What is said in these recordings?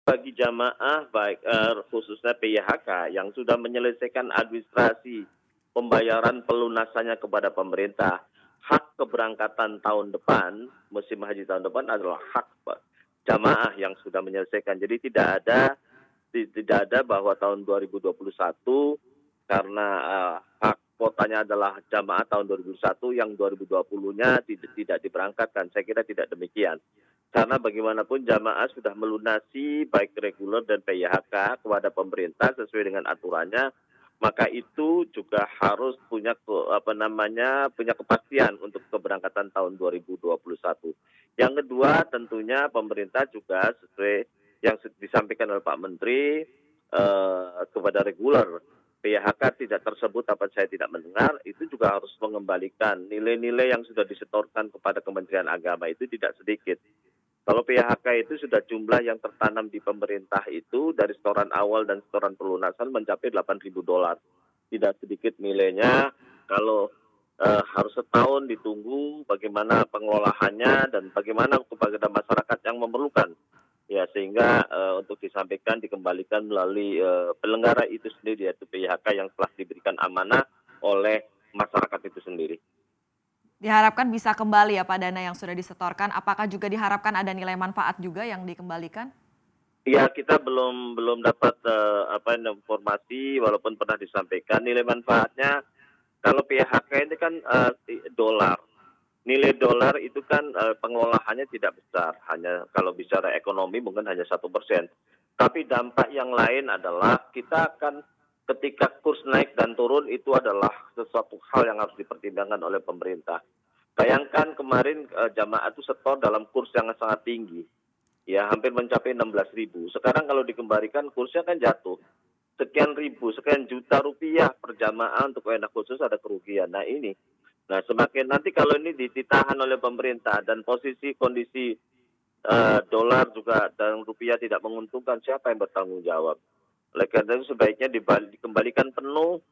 bagi jamaah baik khususnya PYHK yang sudah menyelesaikan administrasi pembayaran pelunasannya kepada pemerintah, hak keberangkatan tahun depan, musim haji tahun depan adalah hak jamaah yang sudah menyelesaikan. Jadi tidak ada bahwa tahun 2021 karena hak kuotanya adalah jamaah tahun 2001 yang 2020-nya tidak diberangkatkan. Saya kira tidak demikian. Karena bagaimanapun jamaah sudah melunasi baik reguler dan PYHK kepada pemerintah sesuai dengan aturannya, maka itu juga harus punya punya kepastian untuk keberangkatan tahun 2021. Yang kedua tentunya pemerintah juga sesuai yang disampaikan oleh Pak Menteri kepada reguler PYHK tidak tersebut apa saya tidak mendengar, itu juga harus mengembalikan nilai-nilai yang sudah disetorkan kepada Kementerian Agama itu tidak sedikit. Kalau PHK itu sudah jumlah yang tertanam di pemerintah itu dari setoran awal dan setoran pelunasan mencapai $8.000. Tidak sedikit nilainya. Kalau harus setahun ditunggu bagaimana pengelolaannya dan bagaimana kepada masyarakat yang memerlukan. Ya sehingga untuk disampaikan dikembalikan melalui penyelenggara itu sendiri yaitu PHK yang telah diberikan amanah oleh masyarakat itu sendiri. Diharapkan bisa kembali ya Pak dana yang sudah disetorkan. Apakah juga diharapkan ada nilai manfaat juga yang dikembalikan? Ya kita belum dapat informasi walaupun pernah disampaikan nilai manfaatnya kalau PHK ini kan dolar. Nilai dolar itu kan pengelolaannya tidak besar, hanya kalau bicara ekonomi mungkin hanya 1%. Tapi dampak yang lain adalah kita akan ketika kurs naik dan turun itu adalah sesuatu hal yang harus dipertimbangkan oleh pemerintah. Bayangkan kemarin jamaah itu setor dalam kurs yang sangat tinggi, ya hampir mencapai 16.000. Sekarang kalau dikembalikan kursnya kan jatuh. Sekian ribu, sekian juta rupiah per jamaah untuk WNA khusus ada kerugian. Nah semakin nanti kalau ini ditahan oleh pemerintah dan kondisi dolar juga dan rupiah tidak menguntungkan, siapa yang bertanggung jawab? Oleh karena itu sebaiknya dikembalikan penuh,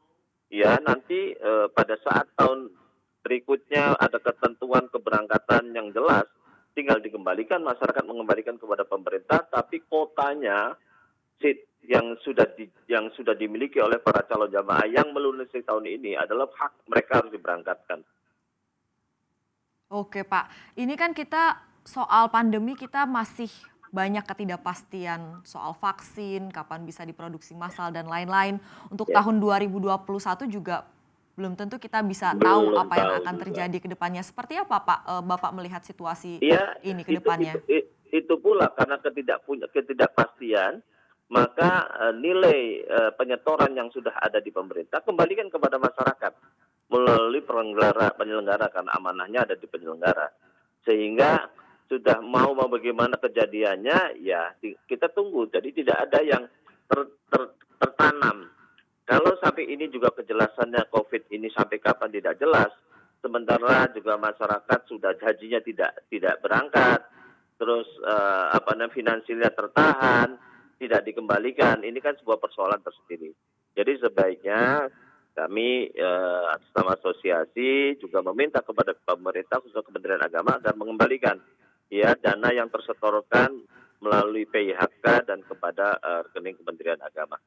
ya nanti pada saat tahun berikutnya ada ketentuan keberangkatan yang jelas, tinggal dikembalikan, masyarakat mengembalikan kepada pemerintah, tapi kotanya yang sudah dimiliki oleh para calon jamaah yang melunasi tahun ini adalah hak mereka harus diberangkatkan. Oke Pak, ini kan kita soal pandemi kita masih banyak ketidakpastian soal vaksin, kapan bisa diproduksi massal dan lain-lain. Untuk Ya. tahun 2021 juga belum tentu kita bisa tahu Belum apa yang tahu akan juga. terjadi ke depannya. Seperti apa Pak Bapak melihat situasi Iya, ini ke depannya? itu pula karena ketidakpastian, maka nilai penyetoran yang sudah ada di pemerintah kembalikan kepada masyarakat melalui penyelenggara karena amanahnya ada di penyelenggara. Sehingga sudah mau bagaimana kejadiannya, ya kita tunggu. Jadi tidak ada yang tertanam. Kalau sampai ini juga kejelasannya COVID ini sampai kapan tidak jelas, sementara juga masyarakat sudah hajinya tidak berangkat, terus finansialnya tertahan, tidak dikembalikan. Ini kan sebuah persoalan tersendiri. Jadi sebaiknya kami atas nama asosiasi juga meminta kepada pemerintah khususnya Kementerian Agama agar mengembalikan ya dana yang tersetorkan melalui PHK dan kepada rekening Kementerian Agama.